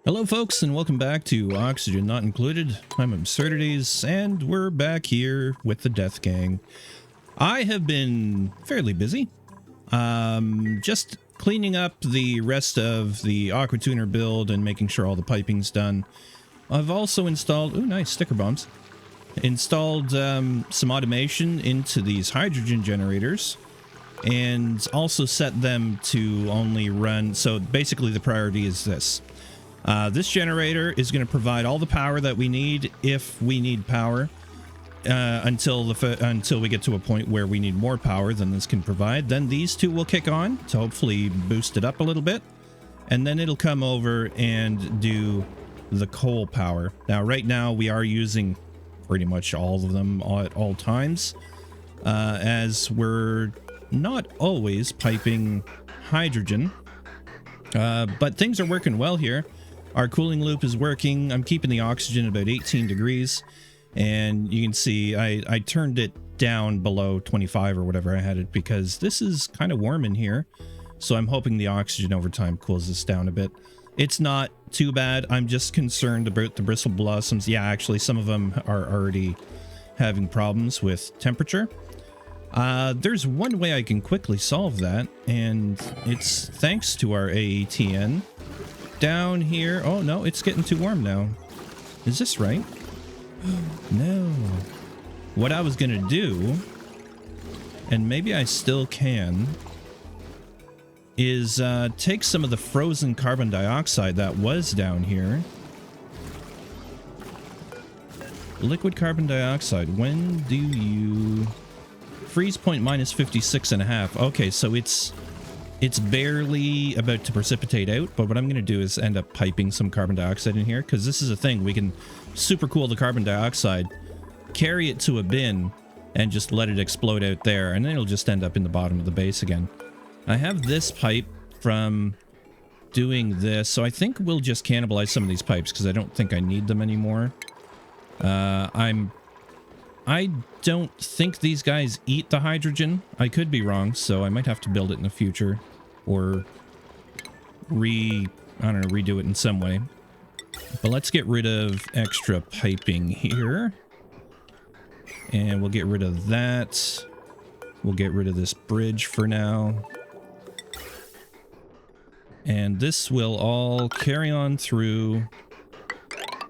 Hello folks, and welcome back to Oxygen Not Included. I'm 𝘊𝘰𝘳𝘀𝘭𝘥, and we're back here with the Death Gang. I have been fairly busy. Just cleaning up the rest of the Aqua Tuner build and making sure all the piping's done. I've also installed, ooh nice, sticker bombs. Installed some automation into these hydrogen generators. And also set them to only run, so basically the priority is this. This generator is going to provide all the power that we need if we need power until we get to a point where we need more power than this can provide. Then these two will kick on to hopefully boost it up a little bit, and then it'll come over and do the coal power. Now right now we are using pretty much all of them at all times, as we're not always piping hydrogen, but things are working well here. Our cooling loop is working. I'm keeping the oxygen at about 18 degrees. And you can see I turned it down below 25 or whatever I had it because this is kind of warm in here. So I'm hoping the oxygen over time cools this down a bit. It's not too bad. I'm just concerned about the bristle blossoms. Yeah, actually, some of them are already having problems with temperature. There's one way I can quickly solve that, and it's thanks to our AETN. Down here. Oh no, it's getting too warm now. Is this right? No. What I was gonna do, and maybe I still can, is take some of the frozen carbon dioxide that was down here. Liquid carbon dioxide. When do you freeze point minus 56.5? Okay, so it's barely about to precipitate out, but what I'm going to do is end up piping some carbon dioxide in here, because this is a thing. We can super cool the carbon dioxide, carry it to a bin, and just let it explode out there, and then it'll just end up in the bottom of the base again. I have this pipe from doing this, so I think we'll just cannibalize some of these pipes, because I don't think I need them anymore. I don't think these guys eat the hydrogen. I could be wrong, so I might have to build it in the future, or redo it in some way. But let's get rid of extra piping here. And we'll get rid of that. We'll get rid of this bridge for now. And this will all carry on through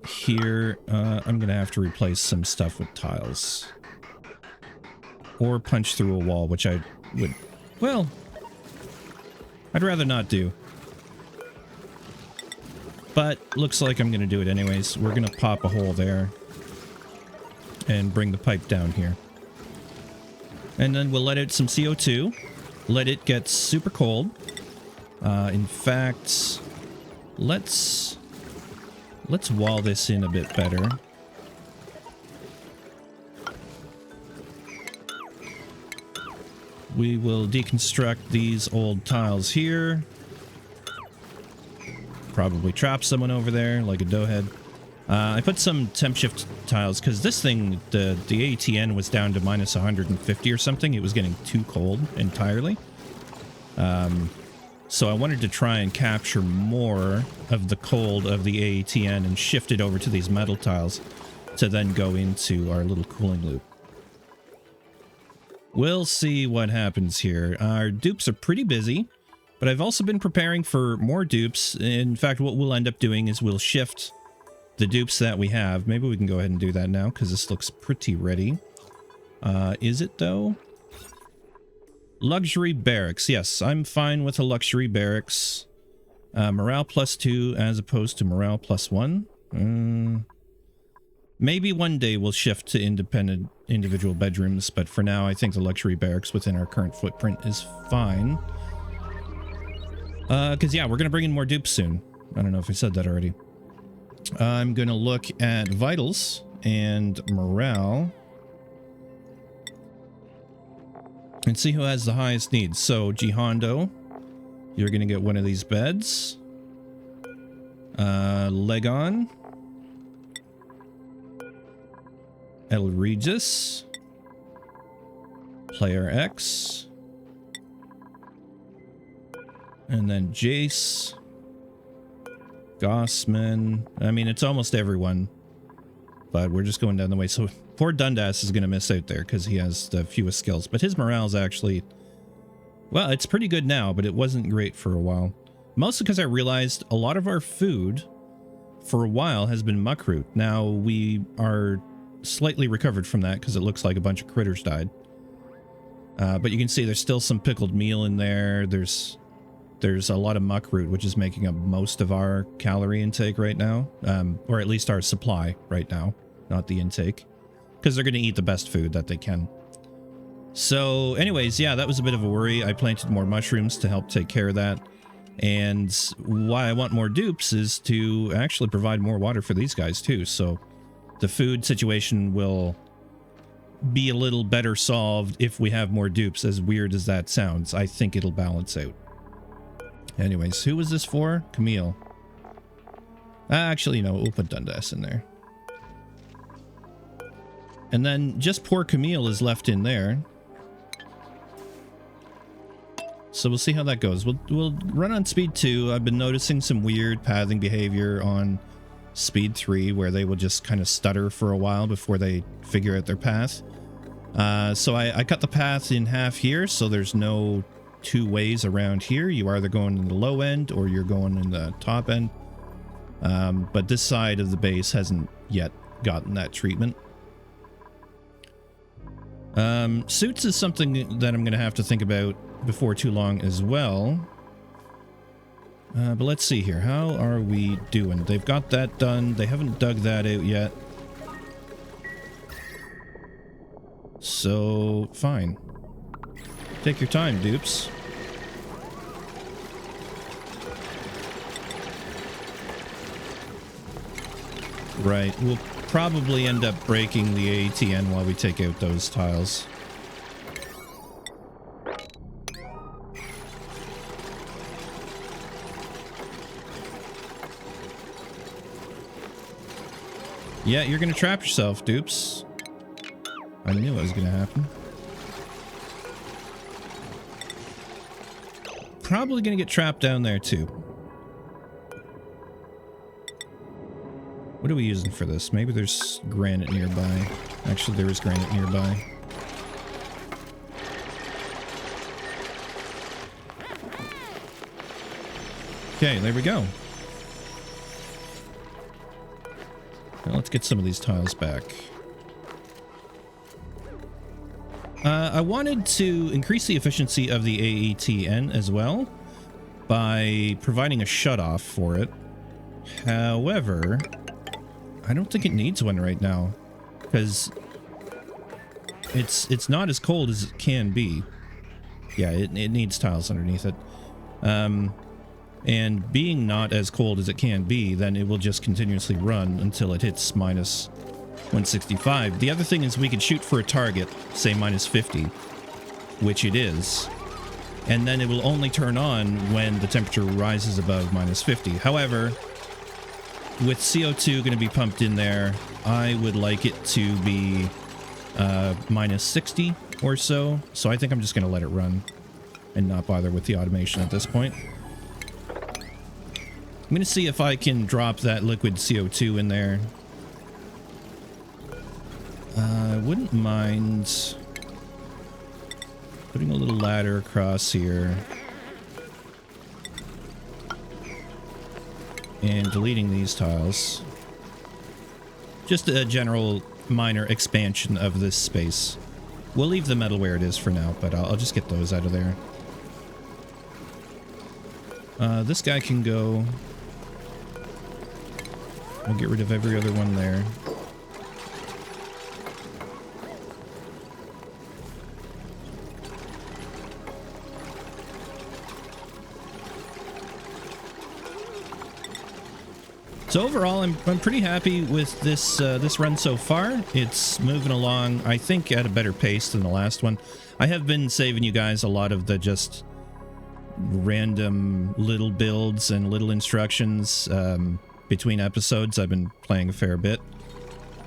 here. I'm gonna have to replace some stuff with tiles, or punch through a wall, which I would, well, I'd rather not do, but looks like I'm gonna do it anyways. We're gonna pop a hole there and bring the pipe down here, and then we'll let out some CO2, let it get super cold. In fact, let's wall this in a bit better. We will deconstruct these old tiles here. Probably trap someone over there, like a doughhead. I put some temp shift tiles, because this thing, the ATN was down to minus 150 or something. It was getting too cold entirely. So I wanted to try and capture more of the cold of the AETN and shift it over to these metal tiles to then go into our little cooling loop. We'll see what happens here. Our dupes are pretty busy, but I've also been preparing for more dupes. In fact, what we'll end up doing is we'll shift the dupes that we have. Maybe we can go ahead and do that now, because this looks pretty ready. Is it though? Luxury barracks. Yes, I'm fine with a luxury barracks. Morale +2 as opposed to morale +1. Maybe one day we'll shift to independent individual bedrooms, but for now I think the luxury barracks within our current footprint is fine. Because yeah, we're going to bring in more dupes soon. I don't know if I said that already. I'm going to look at vitals and morale and see who has the highest needs. So, 𝘰𝘭𝘏𝘠, you're going to get one of these beds. Legon. 𝘊𝘰𝘰𝘳𝘭𝘥 Player X. And then Jace. Gossman. I mean, it's almost everyone. But we're just going down the way. So poor Dundas is going to miss out there because he has the fewest skills. But his morale is actually... Well, it's pretty good now, but it wasn't great for a while. Mostly because I realized a lot of our food for a while has been muckroot. Now we are slightly recovered from that because it looks like a bunch of critters died. But you can see there's still some pickled meal in there. There's a lot of muckroot, which is making up most of our calorie intake right now. Or at least our supply right now, not the intake. Because they're going to eat the best food that they can. So anyways, yeah, that was a bit of a worry. I planted more mushrooms to help take care of that. And why I want more dupes is to actually provide more water for these guys too. So the food situation will be a little better solved if we have more dupes, as weird as that sounds. I think it'll balance out. Anyways, who was this for? Camille. Actually, no, we'll put Dundas in there. And then just poor Camille is left in there. So we'll see how that goes. We'll run on speed 2. I've been noticing some weird pathing behavior on speed 3 where they will just kind of stutter for a while before they figure out their path. So I cut the path in half here, so there's no two ways around here. You are either going in the low end or you're going in the top end. But this side of the base hasn't yet gotten that treatment. Suits is something that I'm going to have to think about before too long as well. But let's see here. How are we doing? They've got that done. They haven't dug that out yet. So, fine. Take your time, dupes. Right, we'll probably end up breaking the ATN while we take out those tiles. Yeah, you're gonna trap yourself, dupes. I knew it was gonna happen. Probably gonna get trapped down there too. What are we using for this? Maybe there's granite nearby. Actually, there is granite nearby. Okay, there we go. Now let's get some of these tiles back. I wanted to increase the efficiency of the AETN as well by providing a shutoff for it. However, I don't think it needs one right now because it's not as cold as it can be. Yeah, it needs tiles underneath it. And being not as cold as it can be, then it will just continuously run until it hits minus 165. The other thing is we could shoot for a target, say minus 50, which it is, and then it will only turn on when the temperature rises above minus 50. However, with CO2 going to be pumped in there, I would like it to be minus 60 or so. So I think I'm just going to let it run and not bother with the automation at this point. I'm going to see if I can drop that liquid CO2 in there. I wouldn't mind putting a little ladder across here. And deleting these tiles. Just a general minor expansion of this space. We'll leave the metal where it is for now, but I'll just get those out of there. This guy can go. We'll get rid of every other one there. So overall, I'm pretty happy with this this run so far. It's moving along, I think, at a better pace than the last one. I have been saving you guys a lot of the just random little builds and little instructions between episodes. I've been playing a fair bit,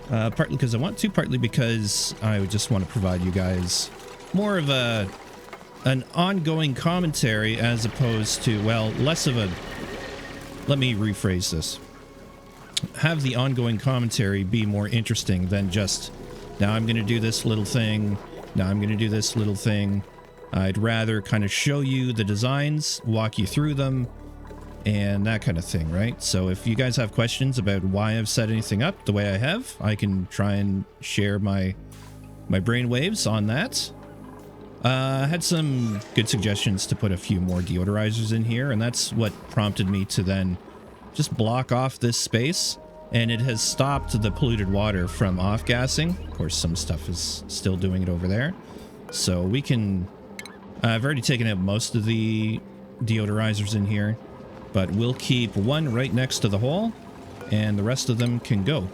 partly because I want to, partly because I just want to provide you guys more of an ongoing commentary as opposed to, well, less of a let me rephrase this. Have the ongoing commentary be more interesting than just, now I'm going to do this little thing, now I'm going to do this little thing. I'd rather kind of show you the designs, walk you through them, and that kind of thing, right? So if you guys have questions about why I've set anything up the way I have, I can try and share my brainwaves on that. I had some good suggestions to put a few more deodorizers in here, and that's what prompted me to then just block off this space, and it has stopped the polluted water from off-gassing. Of course, some stuff is still doing it over there. So we can... I've already taken out most of the deodorizers in here, but we'll keep one right next to the hole, and the rest of them can go.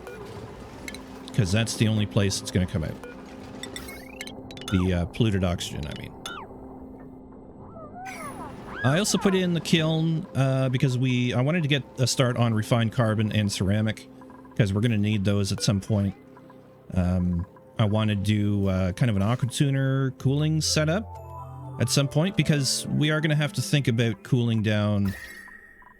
Because that's the only place it's going to come out. The polluted oxygen, I mean. I also put in the kiln because I wanted to get a start on refined carbon and ceramic, because we're going to need those at some point. I want to do kind of an aqua tuner cooling setup at some point, because we are going to have to think about cooling down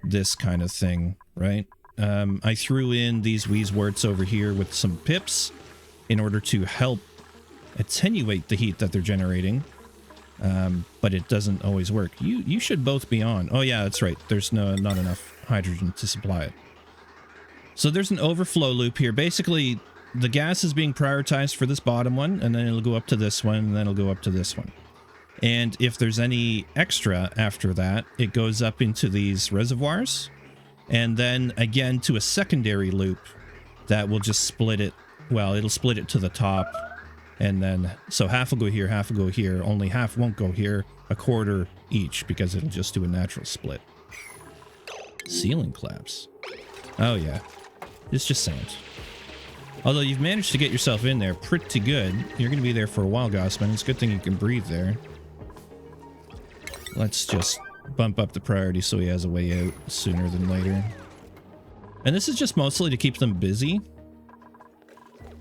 this kind of thing, right? I threw in these 𝘊𝘰𝘰𝘳𝘭𝘥 over here with some pips in order to help attenuate the heat that they're generating, but it doesn't always work. You should both be on. Oh yeah, that's right. There's not enough hydrogen to supply it. So there's an overflow loop here. Basically, the gas is being prioritized for this bottom one, and then it'll go up to this one, and then it'll go up to this one. And if there's any extra after that, it goes up into these reservoirs, and then again to a secondary loop that will just split it. Well, it'll split it to the top, and then, so half will go here, half will go here, only half won't go here, a quarter each, because it'll just do a natural split. Ceiling collapse. Oh yeah, it's just sand. Although you've managed to get yourself in there pretty good. You're going to be there for a while, Gossman. It's a good thing you can breathe there. Let's just bump up the priority so he has a way out sooner than later. And this is just mostly to keep them busy,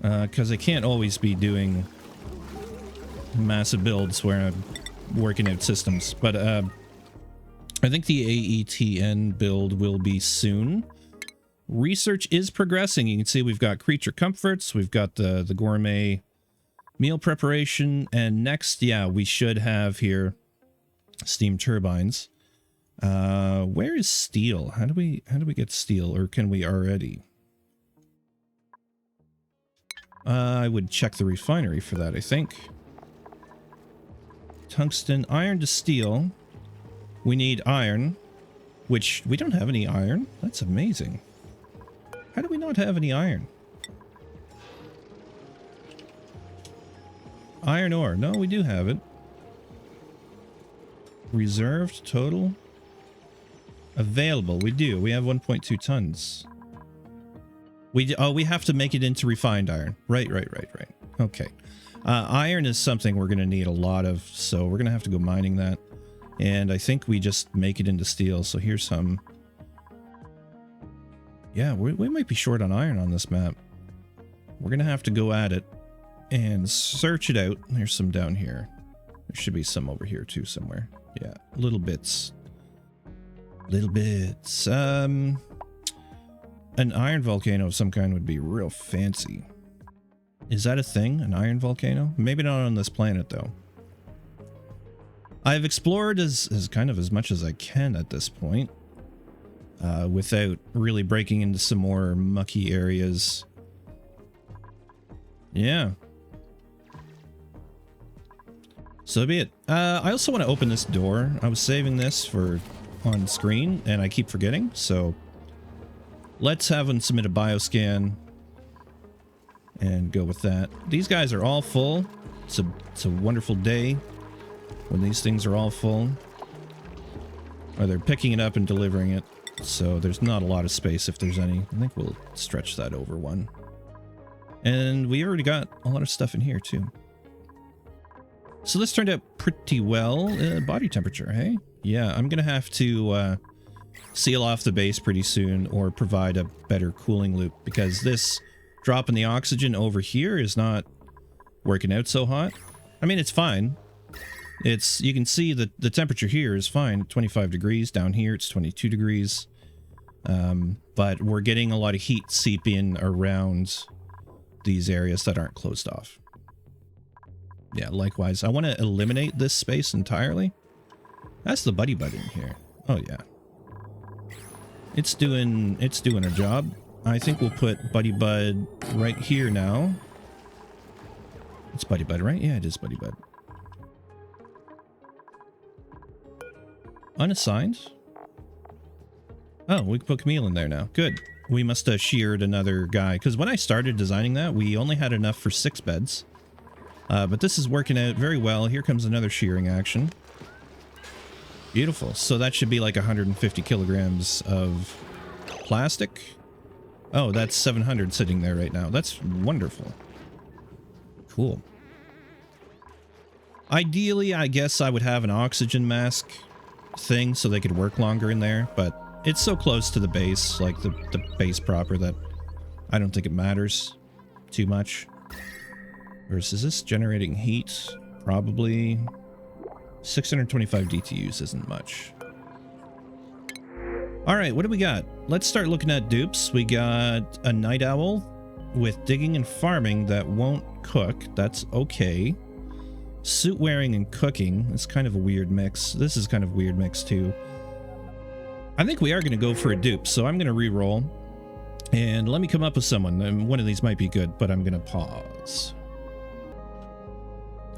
because I can't always be doing massive builds where I'm working out systems. But I think the AETN build will be soon. Research is progressing. You can see we've got creature comforts, we've got the gourmet meal preparation, and next, yeah, we should have here steam turbines. Where is steel? How do we get steel, or can we already? I would check the refinery for that, I think. Tungsten, iron to steel. We need iron, which we don't have any iron. That's amazing. How do we not have any iron? Iron ore. No, we do have it. Reserved total. Available. We do. We have 1.2 tons. We have to make it into refined iron. Right. Okay. Iron is something we're going to need a lot of, so we're going to have to go mining that. And I think we just make it into steel. So here's some. Yeah, we might be short on iron on this map. We're going to have to go at it and search it out. There's some down here. There should be some over here too somewhere. Yeah, little bits. Little bits. An iron volcano of some kind would be real fancy. Is that a thing? An iron volcano? Maybe not on this planet, though. I've explored as kind of as much as I can at this point. Without really breaking into some more mucky areas. Yeah. So be it. I also want to open this door. I was saving this for on screen, and I keep forgetting, so let's have them submit a bioscan and go with that. These guys are all full. It's a wonderful day when these things are all full. Or they're picking it up and delivering it. So there's not a lot of space if there's any. I think we'll stretch that over one. And we already got a lot of stuff in here too. So this turned out pretty well. Body temperature, hey? Yeah, I'm going to have to seal off the base pretty soon or provide a better cooling loop, because this drop in the oxygen over here is not working out so hot. I mean, it's fine. You can see that the temperature here is fine, 25 degrees. Down here, it's 22 degrees. But we're getting a lot of heat seep in around these areas that aren't closed off. Yeah, likewise. I want to eliminate this space entirely. That's the 𝘊𝘰𝘮 in here. Oh yeah. It's doing a job. I think we'll put 𝘊𝘰𝘮 right here now. It's 𝘊𝘰𝘮, right? Yeah, it is 𝘊𝘰𝘮. Unassigned? Oh, we can put Camille in there now. Good. We must have sheared another guy, because when I started designing that, we only had enough for 6 beds. But this is working out very well. Here comes another shearing action. Beautiful. So that should be like 150 kilograms of plastic. Oh, that's 700 sitting there right now. That's wonderful. Cool. Ideally, I guess I would have an oxygen mask thing so they could work longer in there, but it's so close to the base, like the base proper, that I don't think it matters too much. Versus this generating heat, probably 625 DTUs isn't much. All right, what do we got? Let's start looking at dupes. We got a night owl with digging and farming that won't cook. That's okay. Suit wearing and cooking. It's kind of a weird mix. This is kind of a weird mix too. I think we are going to go for a dupe, so I'm going to re-roll. And let me come up with someone. And one of these might be good, but I'm going to pause.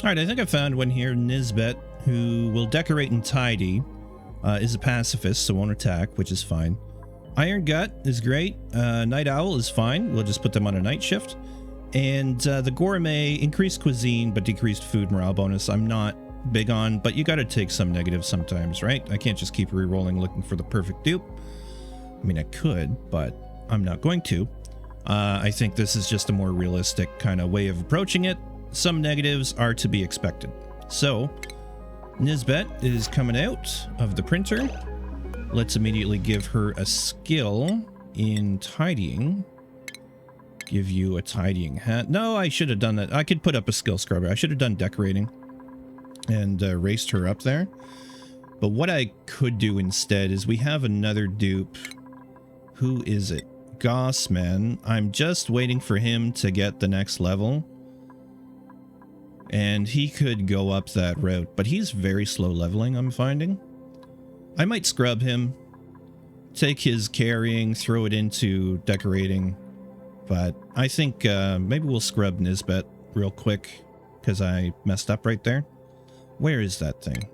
All right, I think I found one here, 𝘬𝘰𝘳𝘭𝘥, who will decorate and tidy. Is a pacifist, so won't attack, which is fine. Iron Gut is great. Night Owl is fine. We'll just put them on a night shift. And the Gourmet, increased cuisine, but decreased food morale bonus. I'm not big on, but you got to take some negatives sometimes, right? I can't just keep re-rolling looking for the perfect dupe. I mean, I could, but I'm not going to. I think this is just a more realistic kind of way of approaching it. Some negatives are to be expected. So, 𝘬𝘰𝘳𝘭𝘥 is coming out of the printer. Let's immediately give her a skill in tidying. Give you a tidying hat. No, I should have done that. I could put up a skill scrubber. I should have done decorating and raced her up there. But what I could do instead is we have another dupe. Who is it? Gossman. I'm just waiting for him to get the next level. And he could go up that route, but he's very slow leveling, I'm finding. I might scrub him, take his carrying, throw it into decorating, but I think maybe we'll scrub 𝘬𝘰𝘳𝘭𝘥 real quick, because I messed up right there. Where is that thing?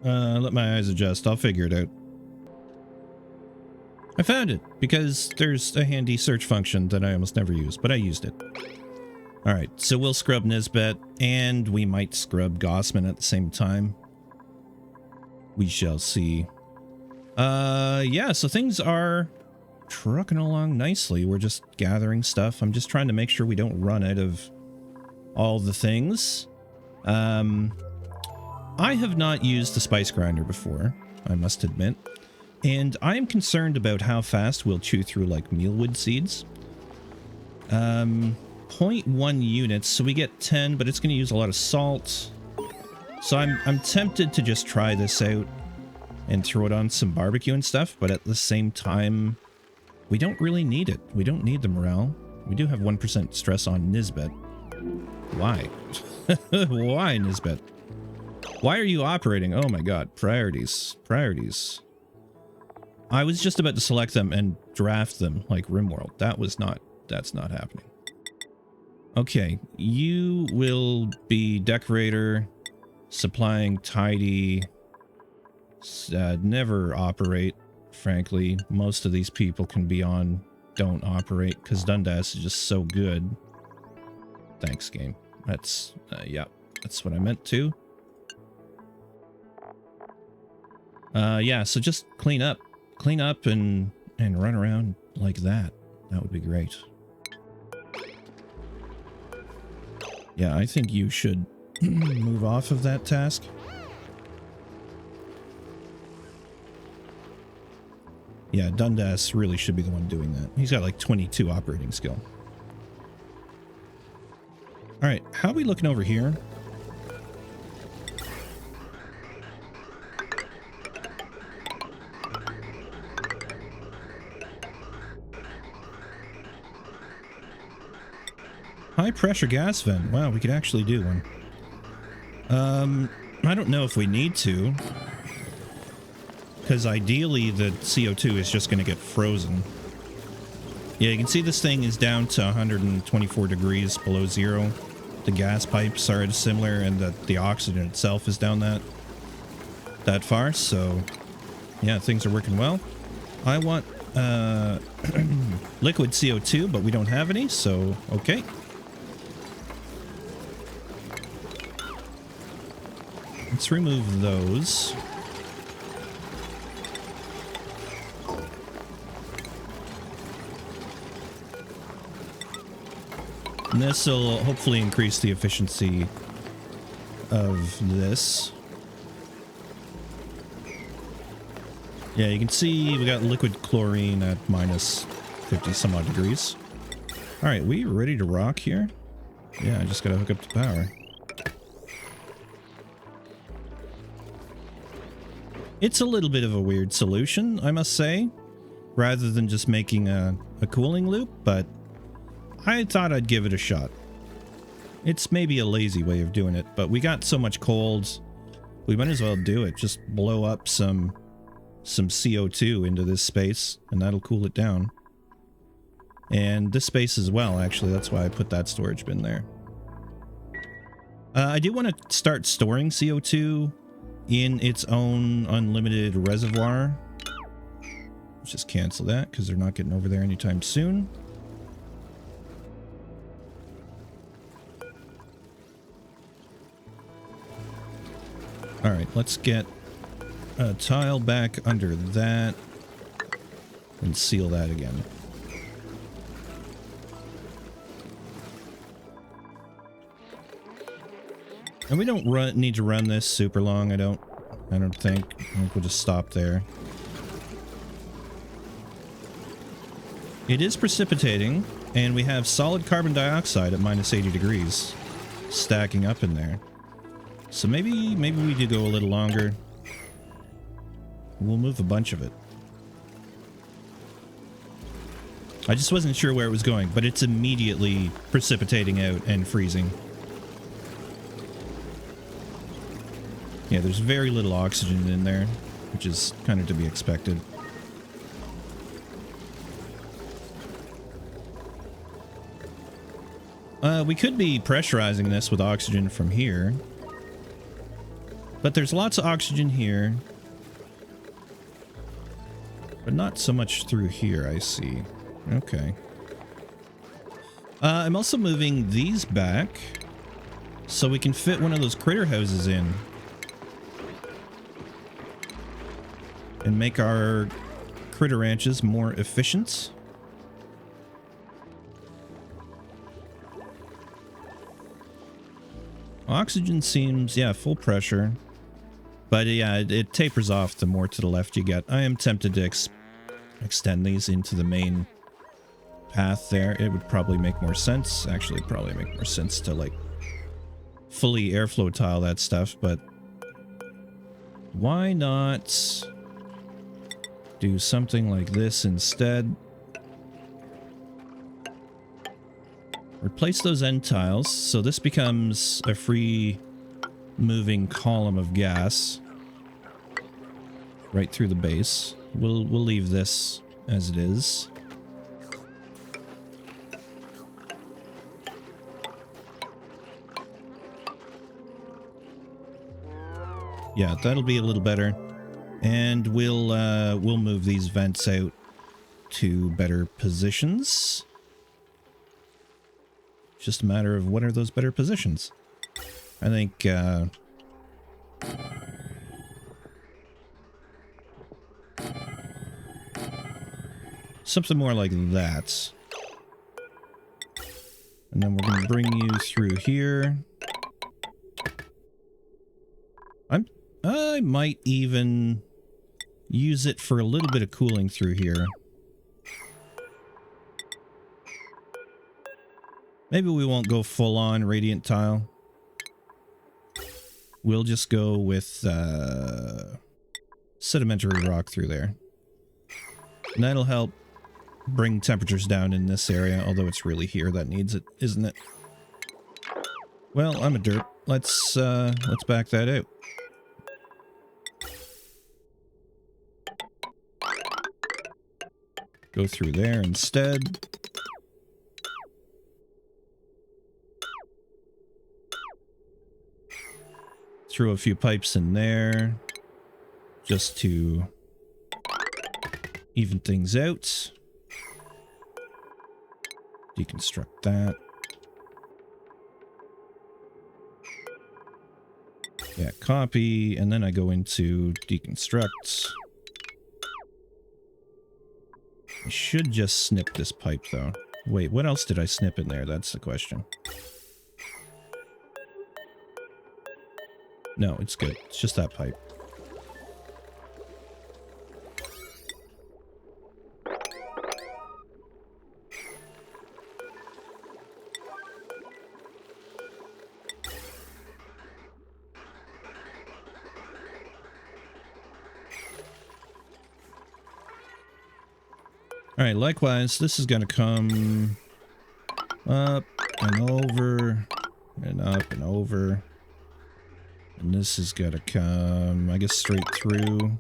Let my eyes adjust, I'll figure it out. I found it, because there's a handy search function that I almost never use, but I used it. Alright, so we'll scrub 𝘬𝘰𝘳𝘭𝘥, and we might scrub Gossman at the same time. We shall see. Yeah, so things are trucking along nicely. We're just gathering stuff. I'm just trying to make sure we don't run out of all the things. I have not used the spice grinder before, I must admit. And I am concerned about how fast we'll chew through, like, mealwood seeds. 0.1 units, so we get 10, but it's going to use a lot of salt. So I'm tempted to just try this out and throw it on some barbecue and stuff, but at the same time, we don't really need it. We don't need the morale. We do have 1% stress on 𝘬𝘰𝘳𝘭𝘥. Why? Why, 𝘬𝘰𝘳𝘭𝘥? Why are you operating? Oh my god, priorities. Priorities. I was just about to select them and draft them like RimWorld. That's not happening. Okay, you will be decorator, supplying tidy, never operate, frankly. Most of these people can be on don't operate, because Dundas is just so good. Thanks, game. That's, yeah, that's what I meant to. Yeah, so just clean up. Clean up and run around like that. That would be great. Yeah, I think you should move off of that task. Yeah, Dundas really should be the one doing that. He's got like 22 operating skill. All right, how are we looking over here? High pressure gas vent. Wow, we could actually do one. I don't know if we need to, because ideally the CO2 is just going to get frozen. Yeah, you can see this thing is down to 124 degrees below zero. The gas pipes are similar, and the oxygen itself is down that far. So, yeah, things are working well. I want liquid CO2, but we don't have any, so okay. Let's remove those. And this will hopefully increase the efficiency of this. Yeah, you can see we got liquid chlorine at minus 50 some odd degrees. All right, we ready to rock here? Yeah, I just gotta hook up the power. It's a little bit of a weird solution, I must say, rather than just making a cooling loop, but I thought I'd give it a shot. It's maybe a lazy way of doing it, but we got so much cold, we might as well do it. Just blow up some CO2 into this space, and that'll cool it down. And this space as well, actually. That's why I put that storage bin there. I do want to start storing CO2 in its own unlimited reservoir. Let's just cancel that, because they're not getting over there anytime soon. Alright, let's get a tile back under that and seal that again. And we don't need to run this super long, I don't think. I think we'll just stop there. It is precipitating, and we have solid carbon dioxide at minus 80 degrees stacking up in there. So maybe we do go a little longer. We'll move a bunch of it. I just wasn't sure where it was going, but it's immediately precipitating out and freezing. Yeah, there's very little oxygen in there, which is kind of to be expected. We could be pressurizing this with oxygen from here. But there's lots of oxygen here. But not so much through here, I see. Okay. I'm also moving these back so we can fit one of those critter houses in. And make our critter ranches more efficient. Oxygen seems, yeah, full pressure. But yeah, it tapers off the more to the left you get. I am tempted to extend these into the main path there. It would probably make more sense. Actually, it'd probably make more sense to, like, fully airflow tile that stuff, but why not do something like this instead? Replace those end tiles, so this becomes a free moving column of gas right through the base. We'll leave this as it is. Yeah, that'll be a little better. And we'll move these vents out to better positions. Just a matter of what are those better positions. I think something more like that. And then we're going to bring you through here. I might even use it for a little bit of cooling through here. Maybe we won't go full on radiant tile. We'll just go with sedimentary rock through there. And that'll help bring temperatures down in this area, although it's really here that needs it, isn't it? Well, I'm a derp. Let's back that out. Go through there instead. Throw a few pipes in there just to even things out. Deconstruct that. Yeah, copy, and then I go into deconstruct. I should just snip this pipe, though. Wait, what else did I snip in there? That's the question. No, it's good. It's just that pipe. Alright, likewise, this is going to come up and over and up and over. And this is going to come, I guess, straight through.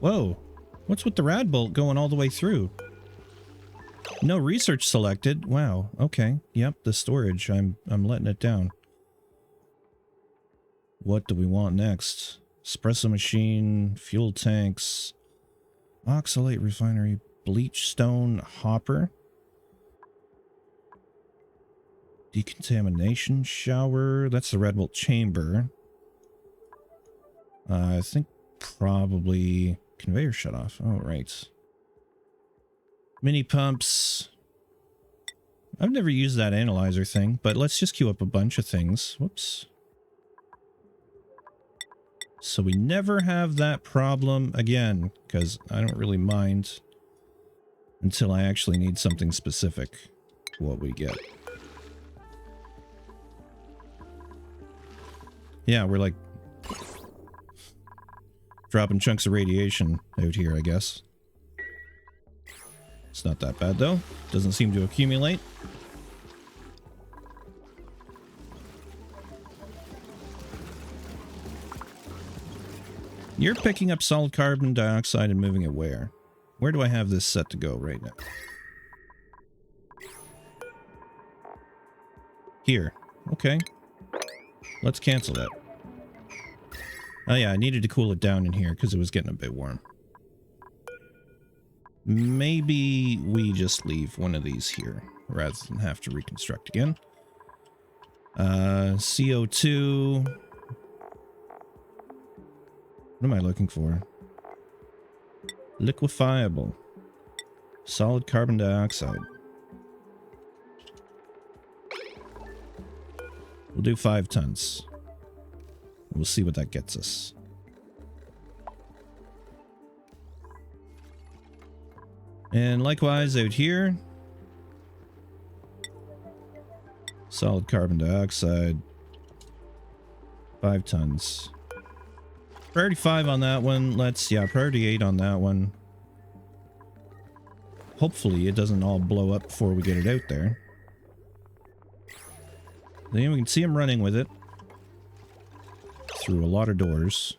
Whoa, what's with the rad bolt going all the way through? No research selected. Wow, okay. Yep, the storage, I'm letting it down. What do we want next? Espresso machine, fuel tanks, oxalate refinery, bleach stone hopper, decontamination shower. That's the red bolt chamber. I think probably conveyor shut off. Oh, right. Mini pumps. I've never used that analyzer thing, but let's just queue up a bunch of things. Whoops. So we never have that problem again, because I don't really mind until I actually need something specific what we get. Yeah, we're like dropping chunks of radiation out here, I guess. It's not that bad, though. Doesn't seem to accumulate. You're picking up solid carbon dioxide and moving it where? Where do I have this set to go right now? Here. Okay. Let's cancel that. Oh yeah, I needed to cool it down in here because it was getting a bit warm. Maybe we just leave one of these here rather than have to reconstruct again. CO2... What am I looking for? Liquefiable. Solid carbon dioxide. We'll do 5 tons. We'll see what that gets us. And likewise out here. Solid carbon dioxide. 5 tons. Priority 5 on that one. Priority 8 on that one. Hopefully it doesn't all blow up before we get it out there. Then we can see him running with it. Through a lot of doors.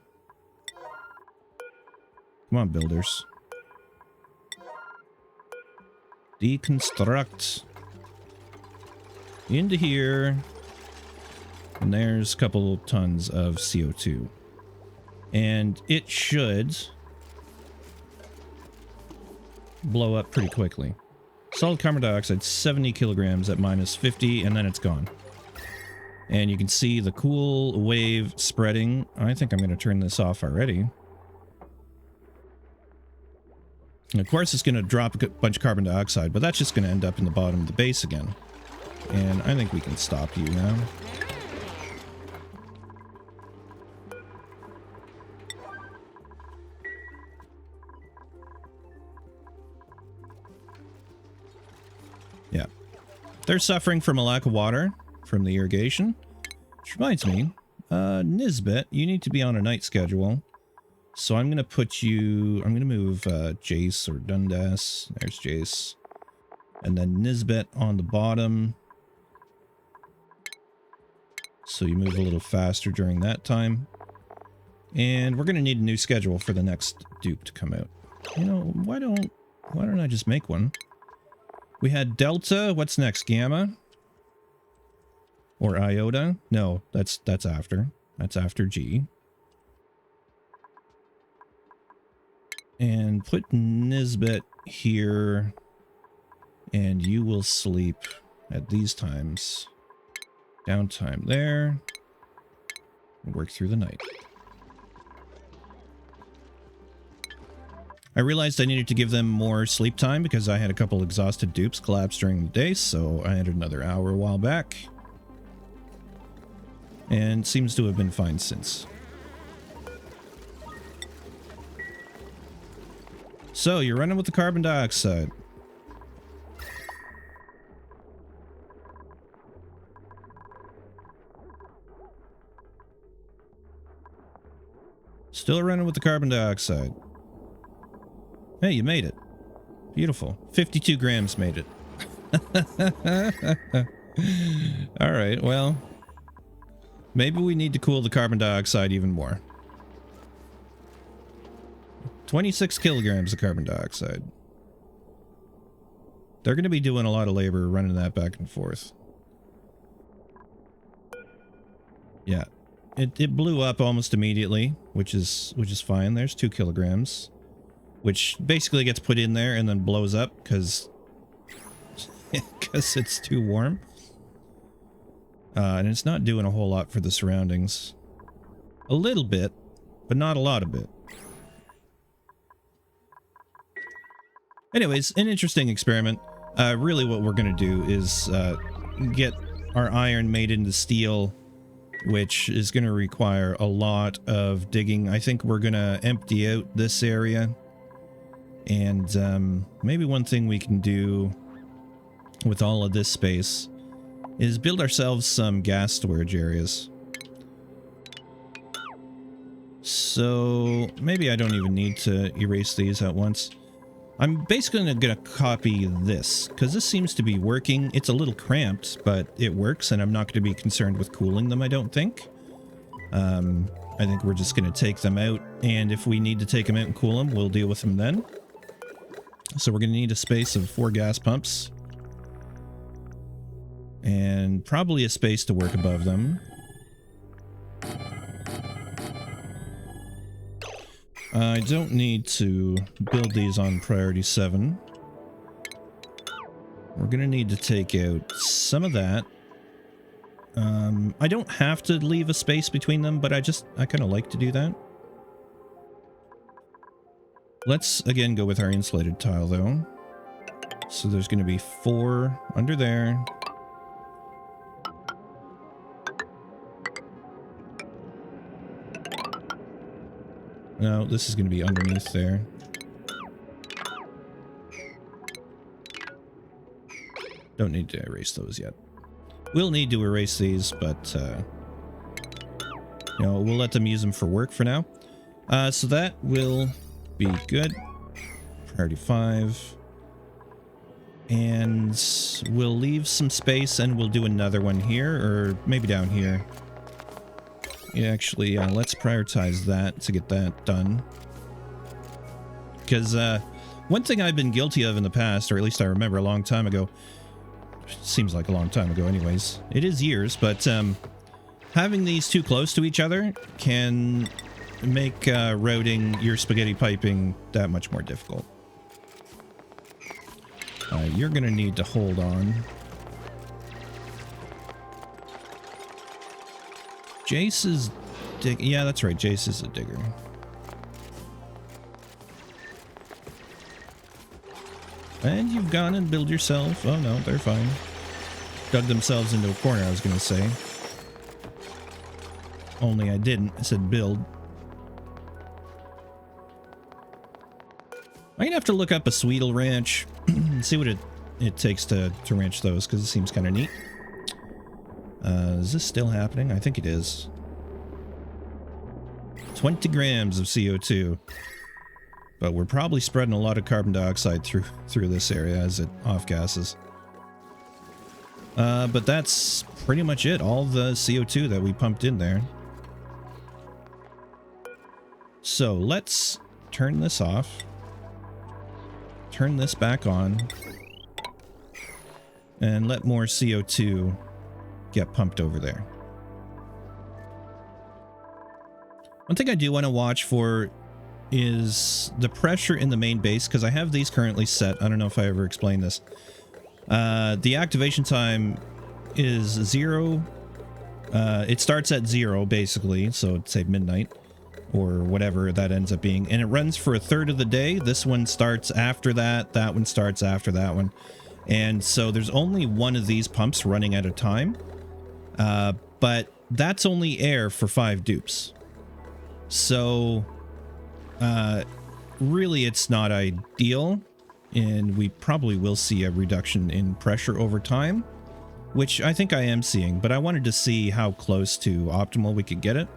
Come on, builders. Deconstruct. Into here. And there's a couple tons of CO2. And it should blow up pretty quickly. Solid carbon dioxide, 70 kilograms at minus 50, and then it's gone. And you can see the cool wave spreading. I think I'm going to turn this off already. And of course, it's going to drop a bunch of carbon dioxide, but that's just going to end up in the bottom of the base again. And I think we can stop you now. Yeah. They're suffering from a lack of water from the irrigation. Which reminds me, Nisbet, you need to be on a night schedule. So I'm going to put you... I'm going to move Jace or Dundas. There's Jace. And then Nisbet on the bottom. So you move a little faster during that time. And we're going to need a new schedule for the next dupe to come out. You know, why don't I just make one? We had Delta. What's next? Gamma? Or Iota? No, that's after. That's after G. And put Nisbet here. And you will sleep at these times. Downtime there. And work through the night. I realized I needed to give them more sleep time because I had a couple exhausted dupes collapse during the day, so I added another hour a while back. And seems to have been fine since. So, you're running with the carbon dioxide. Still running with the carbon dioxide. Hey, you made it. Beautiful. 52 grams made it. Alright, well. Maybe we need to cool the carbon dioxide even more. 26 kilograms of carbon dioxide. They're going to be doing a lot of labor running that back and forth. Yeah. It blew up almost immediately, which is fine. There's 2 kilograms. Which basically gets put in there and then blows up because it's too warm. And it's not doing a whole lot for the surroundings. A little bit, but not a lot of it. Anyways, an interesting experiment. Really what we're going to do is get our iron made into steel, which is going to require a lot of digging. I think we're going to empty out this area. And maybe one thing we can do with all of this space is build ourselves some gas storage areas. So maybe I don't even need to erase these at once. I'm basically going to copy this because this seems to be working. It's a little cramped, but it works, and I'm not going to be concerned with cooling them, I don't think. I think we're just going to take them out, and if we need to take them out and cool them, we'll deal with them then. So we're going to need a space of 4 gas pumps. And probably a space to work above them. I don't need to build these on priority 7. We're going to need to take out some of that. I don't have to leave a space between them, but I kind of like to do that. Let's, again, go with our insulated tile, though. So there's going to be 4 under there. No, this is going to be underneath there. Don't need to erase those yet. We'll need to erase these, but, you know, we'll let them use them for work for now. So that will be good. Priority 5. And we'll leave some space and we'll do another one here, or maybe down here. Yeah, actually, let's prioritize that to get that done. Because one thing I've been guilty of in the past, or at least I remember a long time ago, seems like a long time ago anyways, it is years, but having these too close to each other can make routing your spaghetti piping that much more difficult. You're going to need to hold on. Jace is yeah, that's right. Jace is a digger. And you've gone and built yourself. Oh no, they're fine. Dug themselves into a corner, I was going to say. Only I didn't. I said build. I'm going to have to look up a Sweetle ranch and see what it takes to ranch those, because it seems kind of neat. Is this still happening? I think it is. 20 grams of CO2. But we're probably spreading a lot of carbon dioxide through this area as it off-gasses. But that's pretty much it. All the CO2 that we pumped in there. So let's turn this off. Turn this back on. And let more CO2 get pumped over there. One thing I do want to watch for is the pressure in the main base, because I have these currently set. I don't know if I ever explained this. The activation time is 0. It starts at 0, basically, so say midnight, or whatever that ends up being. And it runs for a third of the day. This one starts after that. That one starts after that one. And so there's only one of these pumps running at a time. But that's only air for 5 dupes. So really it's not ideal, and we probably will see a reduction in pressure over time, which I think I am seeing, but I wanted to see how close to optimal we could get it.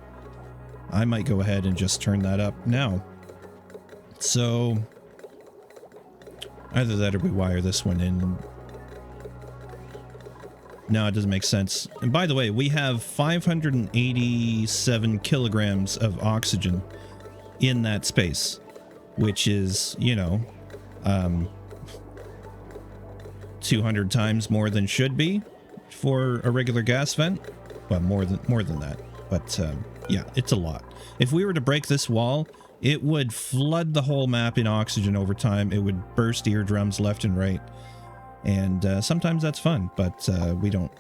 I might go ahead and just turn that up now. So either that or we wire this one in. No, it doesn't make sense. And by the way, we have 587 kilograms of oxygen in that space, which is, you know, 200 times more than should be for a regular gas vent. Well, more than that. But yeah, it's a lot. If we were to break this wall, it would flood the whole map in oxygen over time. It would burst eardrums left and right. And sometimes that's fun, but we don't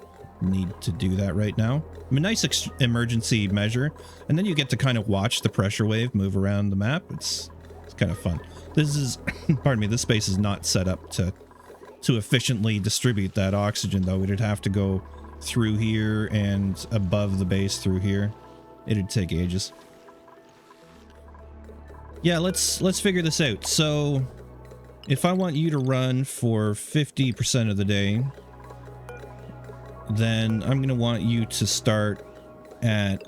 need to do that right now. I mean, nice emergency measure, and then you get to kind of watch the pressure wave move around the map. It's kind of fun. This is, pardon me, this space is not set up to efficiently distribute that oxygen, though. It'd have to go through here and above the base through here. It'd take ages. Yeah, let's figure this out. So if I want you to run for 50% of the day, then I'm going to want you to start at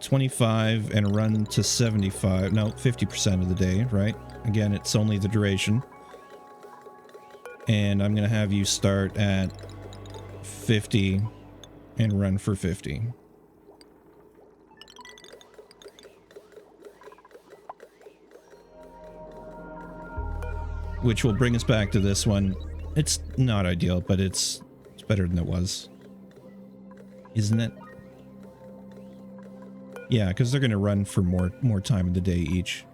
25 and run to 75. No, 50% of the day, right? Again, it's only the duration. And I'm going to have you start at 50 and run for 50. Which will bring us back to this one. It's not ideal, but it's better than it was. Isn't it? Yeah, because they're going to run for more time in the day each.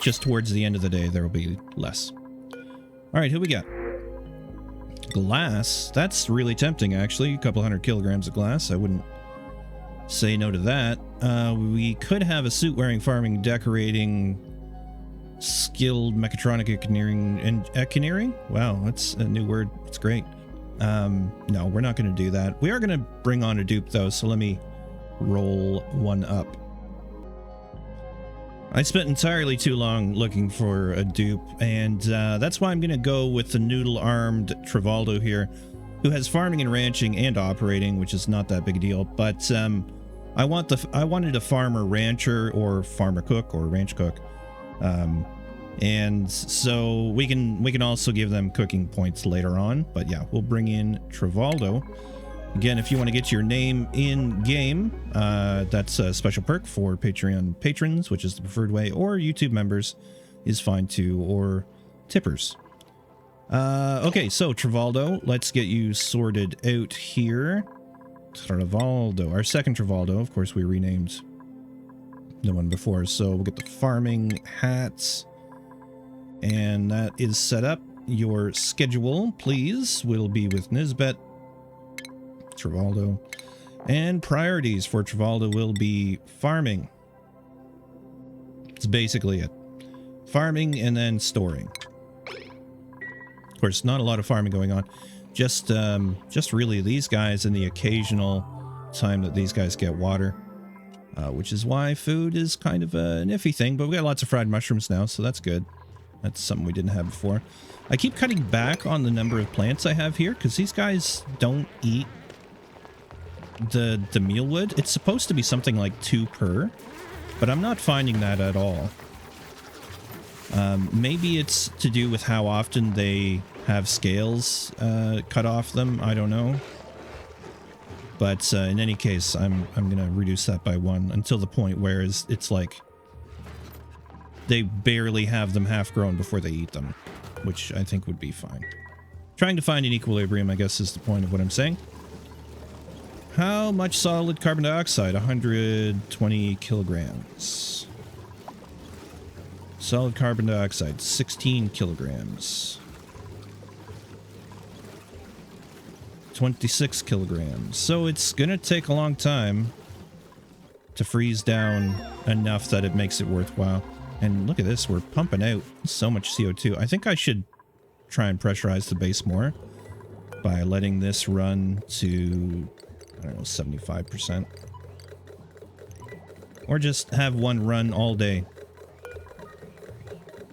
Just towards the end of the day, there will be less. All right, who we got? Glass. That's really tempting, actually. A couple 100 kilograms of glass. I wouldn't say no to that. We could have a suit-wearing, farming, decorating, skilled mechatronic engineering. Wow, that's a new word. It's great. No, we're not going to do that. We are going to bring on a dupe, though, so let me roll one up. I spent entirely too long looking for a dupe, and that's why I'm going to go with the noodle-armed 𝘬𝘭𝘥 here, who has farming and ranching and operating, which is not that big a deal, but I wanted a farmer rancher or farmer cook or ranch cook. And so we can also give them cooking points later on, but yeah, we'll bring in 𝘬𝘭𝘥. Again, if you want to get your name in game, that's a special perk for Patreon patrons, which is the preferred way, or YouTube members is fine too, or tippers. Okay, so 𝘬𝘭𝘥, let's get you sorted out here. 𝘬𝘭𝘥, our second 𝘬𝘭𝘥, of course we renamed the one before, so we'll get the farming hats, and that is set up. Your schedule, please, will be with Nisbet, 𝘬𝘭𝘥, and priorities for 𝘬𝘭𝘥 will be farming. It's basically it. Farming and then storing. Of course, not a lot of farming going on. Just really these guys and the occasional time that these guys get water. Which is why food is kind of an iffy thing, but we got lots of fried mushrooms now, so that's good. That's something we didn't have before. I keep cutting back on the number of plants I have here, because these guys don't eat the mealwood, it's supposed to be something like 2 per, but I'm not finding that at all. Maybe it's to do with how often they have scales cut off them. I don't know. But in any case, I'm going to reduce that by 1 until the point where it's like they barely have them half grown before they eat them, which I think would be fine. Trying to find an equilibrium, I guess, is the point of what I'm saying. How much solid carbon dioxide? 120 kilograms. Solid carbon dioxide, 16 kilograms. 26 kilograms. So it's gonna take a long time to freeze down enough that it makes it worthwhile. And look at this, we're pumping out so much CO2. I think I should try and pressurize the base more by letting this run to, I don't know, 75%. Or just have one run all day.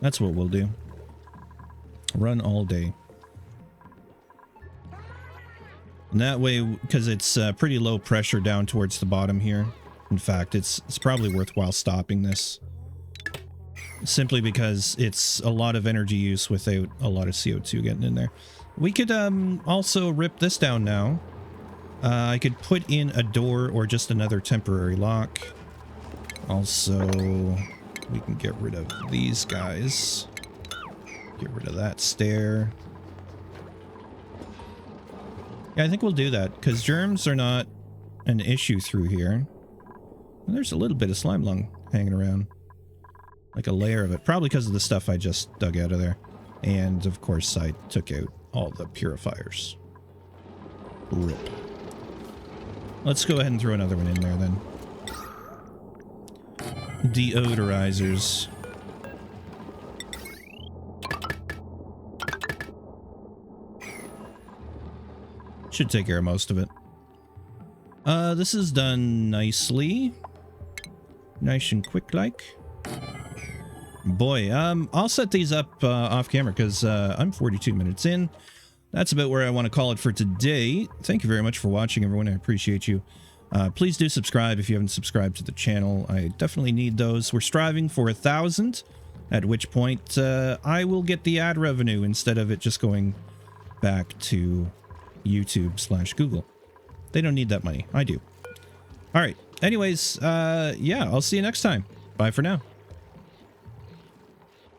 That's what we'll do. Run all day. And that way, because it's pretty low pressure down towards the bottom here. In fact, it's probably worthwhile stopping this. Simply because it's a lot of energy use without a lot of CO2 getting in there. We could also rip this down now. I could put in a door or just another temporary lock. Also, we can get rid of these guys. Get rid of that stair. Yeah, I think we'll do that, because germs are not an issue through here. And there's a little bit of slime lung hanging around. Like a layer of it. Probably because of the stuff I just dug out of there. And, of course, I took out all the purifiers. RIP. Let's go ahead and throw another one in there, then. Deodorizers. Should take care of most of it. This is done nicely. Nice and quick-like. Boy, I'll set these up off camera because I'm 42 minutes in. That's about where I want to call it for today. Thank you very much for watching, everyone. I appreciate you. Please do subscribe if you haven't subscribed to the channel. I definitely need those. We're striving for 1,000, at which point I will get the ad revenue instead of it just going back to YouTube/Google. They don't need that money. I do. All right. Anyways, yeah, I'll see you next time. Bye for now.